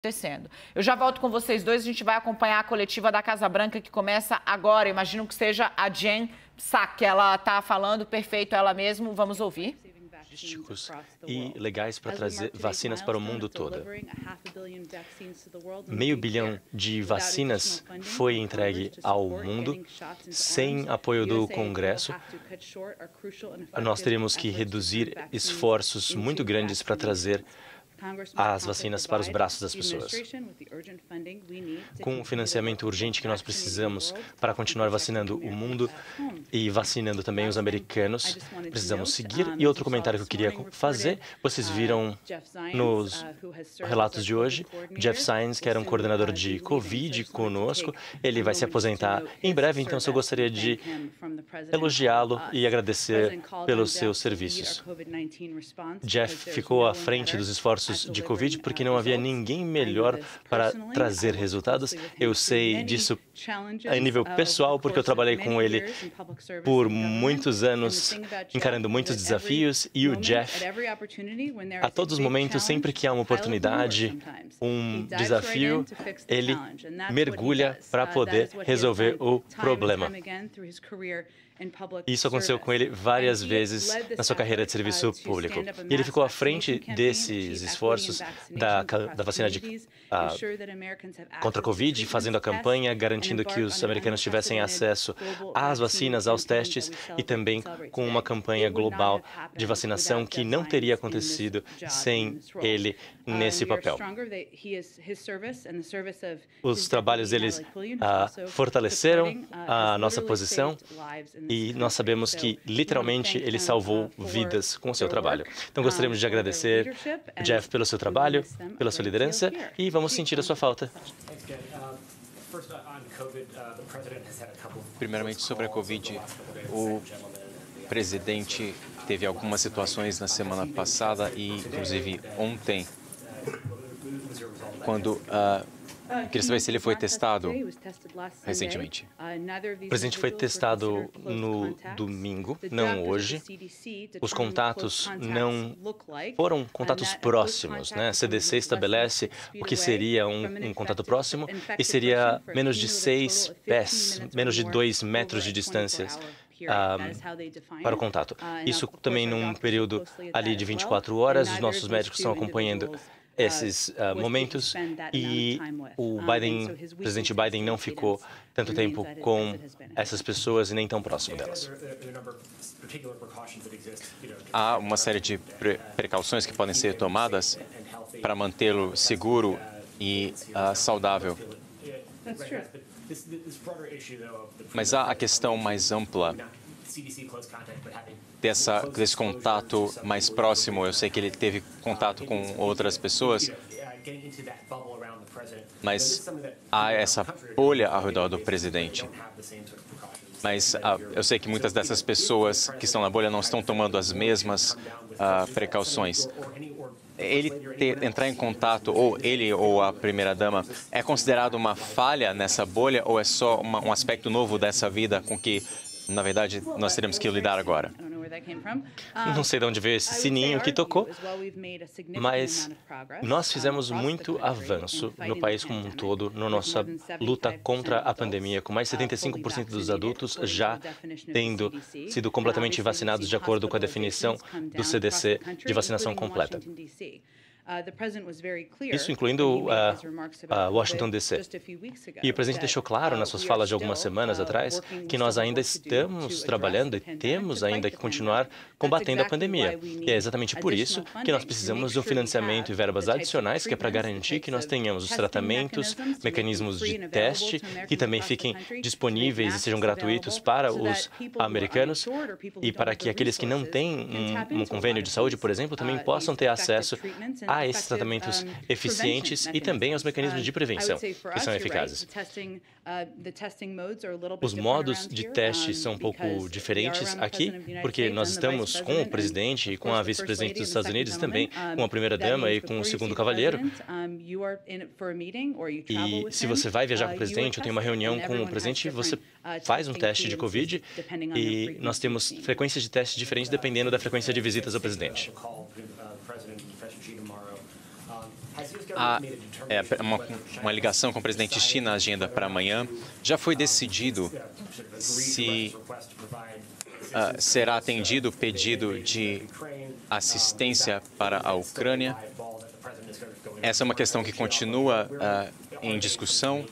acontecendo. Eu já volto com vocês dois, a gente vai acompanhar a coletiva da Casa Branca que começa agora. Imagino que seja a Jen Psaki, ela está falando, perfeito, ela mesma, vamos ouvir. Logísticos e legais para trazer vacinas para o mundo todo. Meio bilhão de vacinas foi entregue ao mundo sem apoio do Congresso. Nós teríamos que reduzir esforços muito grandes para trazer as vacinas para os braços das pessoas. Com o financiamento urgente que nós precisamos para continuar vacinando o mundo e vacinando também os americanos, precisamos seguir. E outro comentário que eu queria fazer, vocês viram nos relatos de hoje, Jeff Zients, que era um coordenador de Covid conosco, ele vai se aposentar em breve, então eu gostaria de elogiá-lo e agradecer pelos seus serviços. Jeff ficou à frente dos esforços de Covid porque não havia ninguém melhor para trazer resultados. Eu sei disso a nível pessoal porque eu trabalhei com ele por muitos anos, encarando muitos desafios, e o Jeff, a todos os momentos, sempre que há uma oportunidade, um desafio, ele mergulha para poder resolver o problema. Isso aconteceu com ele várias vezes na sua carreira de serviço público. E ele ficou à frente desses esforços da vacina contra a Covid, fazendo a campanha, garantindo que os americanos tivessem acesso às vacinas, aos testes, e também com uma campanha global de vacinação que não teria acontecido sem ele nesse papel. Os trabalhos deles fortaleceram a nossa posição e nós sabemos que, literalmente, ele salvou vidas com o seu trabalho. Então, gostaríamos de agradecer, Jeff, pelo seu trabalho, pela sua liderança, e vamos sentir a sua falta. Primeiramente, sobre a Covid, o presidente teve algumas situações na semana passada e, inclusive, ontem, quando queria saber se ele foi testado recentemente. O presidente foi testado no domingo, não hoje. Os contatos não foram contatos próximos, né? A CDC estabelece o que seria um contato próximo e seria menos de 6 pés, menos de 2 metros de distância para o contato. Isso também num período ali de 24 horas, os nossos médicos estão acompanhando esses momentos, e o presidente Biden não ficou tanto tempo com essas pessoas e nem tão próximo delas. Há uma série de precauções que podem ser tomadas para mantê-lo seguro e saudável. Mas há a questão mais ampla desse contato mais próximo. Eu sei que ele teve contato com outras pessoas, mas há essa bolha ao redor do presidente. Mas eu sei que muitas dessas pessoas que estão na bolha não estão tomando as mesmas precauções. Ele entrar em contato, ou ele ou a primeira-dama, é considerado uma falha nessa bolha ou é só um aspecto novo dessa vida com que, na verdade, nós teremos que lidar agora? Não sei de onde veio esse sininho que tocou, mas nós fizemos muito avanço no país como um todo, na nossa luta contra a pandemia, com mais de 75% dos adultos já tendo sido completamente vacinados de acordo com a definição do CDC de vacinação completa. Isso incluindo Washington, D.C. E o presidente deixou claro nas suas falas de algumas semanas atrás que nós ainda estamos trabalhando e temos ainda que continuar combatendo a pandemia. E é exatamente por isso que nós precisamos de um financiamento e verbas adicionais, que é para garantir que nós tenhamos os tratamentos, mecanismos de teste, que também fiquem disponíveis e sejam gratuitos para os americanos, e para que aqueles que não têm um convênio de saúde, por exemplo, também possam ter acesso a esses tratamentos eficientes e também aos mecanismos de prevenção, que são eficazes. Os modos de teste são um pouco diferentes aqui, porque nós estamos com o presidente e com a vice-presidente dos Estados Unidos, e também com a primeira-dama e com o segundo cavalheiro. E se você vai viajar com o presidente ou tem uma reunião com o presidente, você faz um teste de Covid, e nós temos frequências de testes diferentes dependendo da frequência de visitas ao presidente. Há uma ligação com o presidente Xi na agenda para amanhã. Já foi decidido se será atendido o pedido de assistência para a Ucrânia. Essa é uma questão que continua em discussão.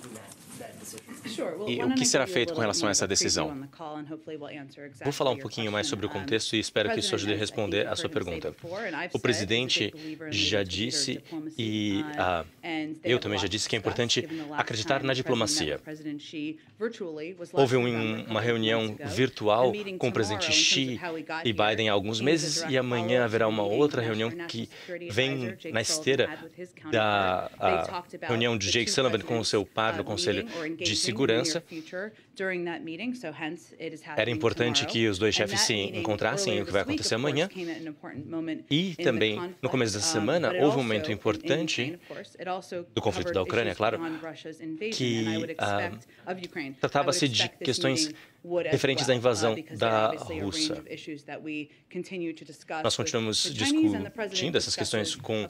E o que será feito com relação a essa decisão? Vou falar um pouquinho mais sobre o contexto e espero que isso ajude a responder a sua pergunta. O presidente já disse, e eu também já disse, que é importante acreditar na diplomacia. Houve uma reunião virtual com o presidente Xi e Biden há alguns meses, e amanhã haverá uma outra reunião que vem na esteira da reunião de Jake Sullivan com o seu par no Conselho de Segurança. Era importante que os dois chefes se encontrassem, o que vai acontecer amanhã. E também, no começo da semana, houve um momento importante do conflito da Ucrânia, claro, que tratava-se de questões referentes à invasão da Rússia. Nós continuamos discutindo essas questões com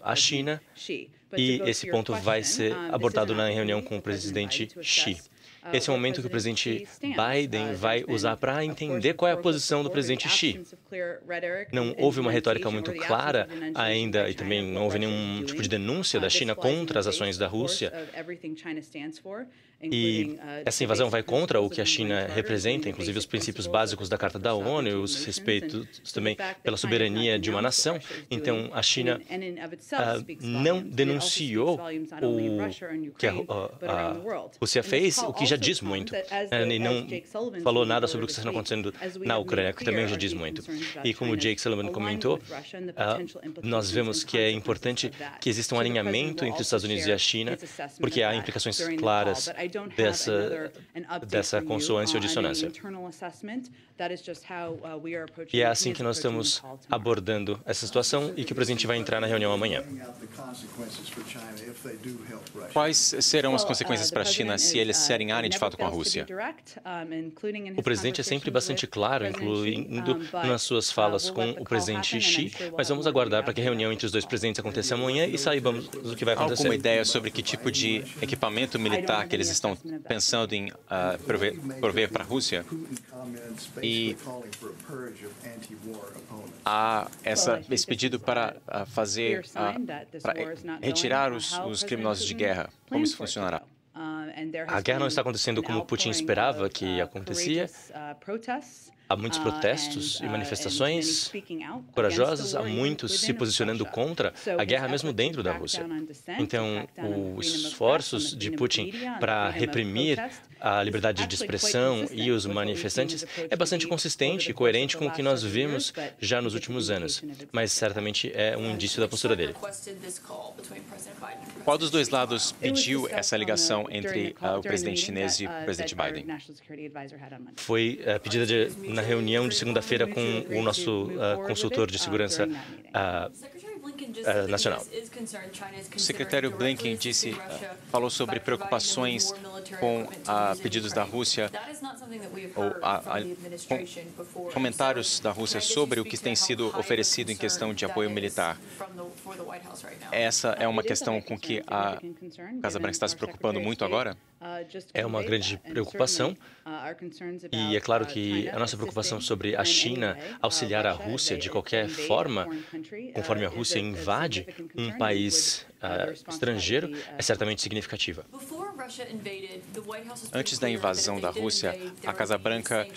a China e esse ponto vai ser abordado na reunião com o presidente Xi. Esse é o momento que o presidente Biden vai usar para entender qual é a posição do presidente Xi. Não houve uma retórica muito clara ainda e também não houve nenhum tipo de denúncia da China contra as ações da Rússia. E essa invasão vai contra o que a China representa, inclusive os princípios básicos da Carta da ONU e os respeitos também pela soberania de uma nação. Então, a China não denunciou o que a Rússia fez, o que já diz muito. E não falou nada sobre o que está acontecendo na Ucrânia, que também já diz muito. E como o Jake Sullivan comentou, nós vemos que é importante que exista um alinhamento entre os Estados Unidos e a China, porque há implicações claras dessa consonância ou dissonância. E é assim que nós estamos abordando essa situação e que o presidente vai entrar na reunião amanhã. Quais serão as consequências para a China se eles se alinharem de fato com a Rússia? O presidente é sempre bastante claro, incluindo nas suas falas com o presidente Xi, mas vamos aguardar para que a reunião entre os dois presidentes aconteça amanhã e saibamos o que vai acontecer. Alguma ideia sobre que tipo de equipamento militar que eles estão pensando em prover para a Rússia? E há esse pedido para retirar os criminosos de guerra. Como isso funcionará? A guerra não está acontecendo como Putin esperava que acontecia. Há muitos protestos e manifestações corajosas, há muitos se posicionando contra a guerra mesmo dentro da Rússia. Então, os esforços de Putin para reprimir a liberdade de expressão e os manifestantes é bastante consistente e coerente com o que nós vimos já nos últimos anos, mas certamente é um indício da postura dele. Qual dos dois lados pediu essa ligação entre o presidente chinês e o presidente Biden? Foi pedida na reunião de segunda-feira com o nosso consultor de segurança nacional. O secretário Blinken falou sobre preocupações com pedidos da Rússia ou comentários da Rússia sobre o que tem sido oferecido em questão de apoio militar. Essa é uma questão com que a Casa Branca está se preocupando muito agora? É uma grande preocupação e é claro que a nossa preocupação sobre a China auxiliar a Rússia de qualquer forma, conforme a Rússia invade um país estrangeiro, é certamente significativa. Antes da invasão da Rússia, a Casa Branca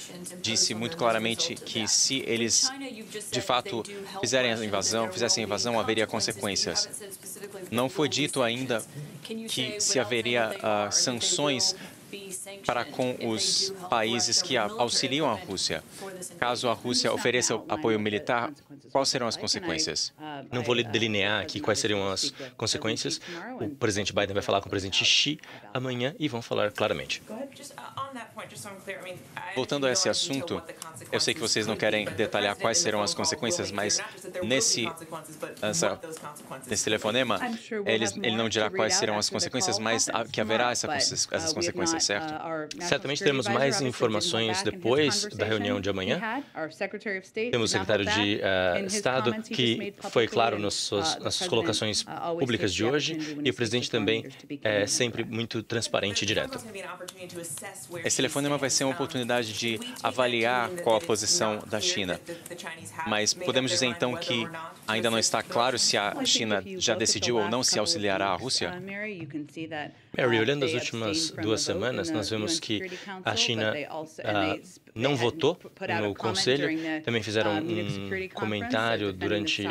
disse muito claramente que se eles, de fato, fizessem a invasão, haveria consequências. Não foi dito ainda que se haveria sanções para com os países que auxiliam a Rússia. Caso a Rússia ofereça apoio militar, quais serão as consequências? Não vou delinear aqui quais seriam as consequências. O presidente Biden vai falar com o presidente Xi amanhã e vão falar claramente. Voltando a esse assunto, eu sei que vocês não querem detalhar quais serão as consequências, mas nesse telefonema, ele não dirá quais serão as consequências, mas que haverá essas consequências. certo? Certamente teremos mais informações depois da reunião de amanhã. Temos o secretário de Estado, que foi claro nas suas colocações públicas de hoje, e o presidente também é sempre muito transparente e direto. Esse telefonema vai ser uma oportunidade de avaliar qual a posição da China. Mas podemos dizer, então, que ainda não está claro se a China já decidiu ou não se auxiliará a Rússia? Mary, olhando as últimas 2 semanas, nós vemos que a China não votou no Conselho. Também fizeram um comentário durante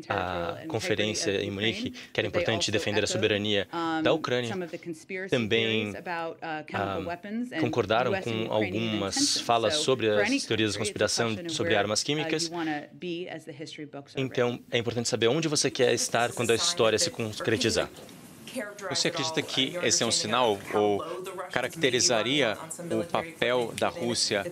a conferência em Munique, que era importante defender a soberania da Ucrânia. Também concordaram com algumas falas sobre as teorias da conspiração sobre armas químicas. Então, é importante saber onde você quer estar quando a história se concretizar. Você acredita que esse é um sinal ou caracterizaria o papel da Rússia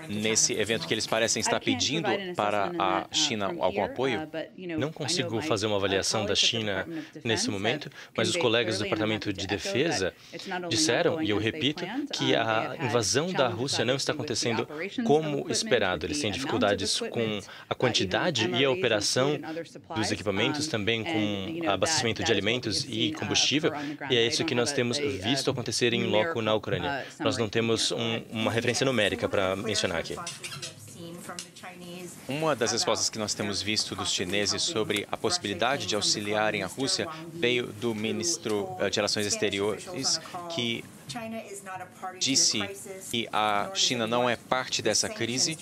nesse evento que eles parecem estar pedindo para a China algum apoio? Não consigo fazer uma avaliação da China nesse momento, mas os colegas do Departamento de Defesa disseram, e eu repito, que a invasão da Rússia não está acontecendo como esperado. Eles têm dificuldades com a quantidade e a operação dos equipamentos, também com abastecimento de alimentos e combustível, e é isso que nós temos visto acontecer em loco na Ucrânia. Nós não temos uma referência numérica para mencionar aqui. Uma das respostas que nós temos visto dos chineses sobre a possibilidade de auxiliarem a Rússia veio do ministro de Relações Exteriores, que disse que a China não é parte dessa crise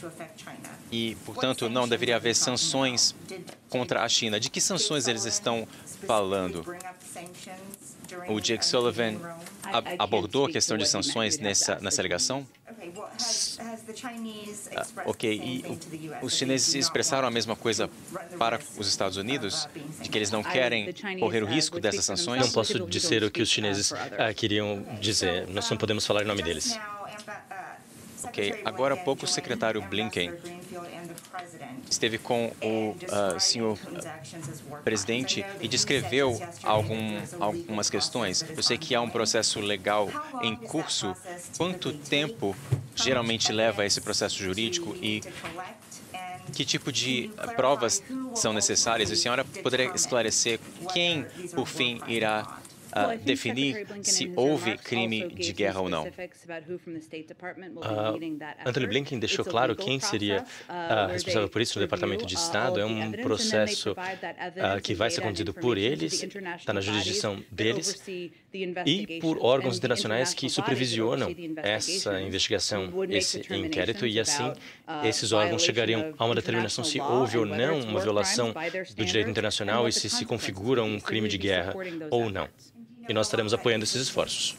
e, portanto, não deveria haver sanções contra a China. De que sanções eles estão falando? O Jake Sullivan abordou a questão de sanções nessa ligação? Ok, e os chineses expressaram a mesma coisa para os Estados Unidos, de que eles não querem correr o risco dessas sanções? Não posso dizer o que os chineses queriam dizer, nós não podemos falar em nome deles. Ok, agora há pouco o secretário Blinken esteve com o senhor presidente e descreveu algumas questões. Eu sei que há um processo legal em curso. Quanto tempo geralmente leva esse processo jurídico e que tipo de provas são necessárias? A senhora poderia esclarecer quem, por fim, irá definir se houve crime de guerra ou não? Antony Blinken deixou claro quem seria responsável por isso no Departamento de Estado. É um processo que vai ser conduzido por eles, está na jurisdição deles, e por órgãos internacionais que supervisionam essa investigação, esse inquérito, e assim esses órgãos chegariam a uma determinação se houve ou não uma violação do direito internacional e se configura um crime de guerra ou não. E nós estaremos apoiando esses esforços.